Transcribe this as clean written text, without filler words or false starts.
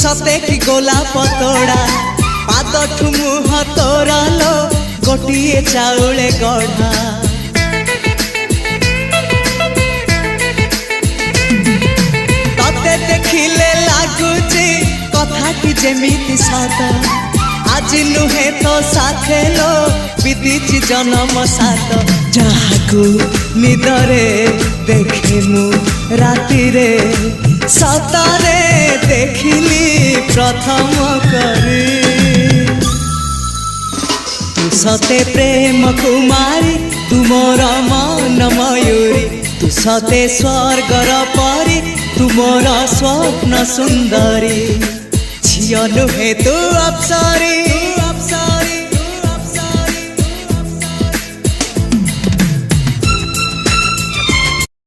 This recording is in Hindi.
सते कि गोलाप तोड़ा पाद मुह तोरा लो गोटिए चाउले गढ़ा तते देखिले लागुची कथाटी जेमिति सत आज नुहे तो साथे लो बीतीची जन्म सात जहाकू निदरे देखे मु राति रे सतरे देखिली प्रथम करी तू सते प्रेम कुमारी तू मोर मन मयूरी तू सते स्वर्गर परी तू मोर स्वप्न सुंदरी झियो नुहे तू अप्सरी।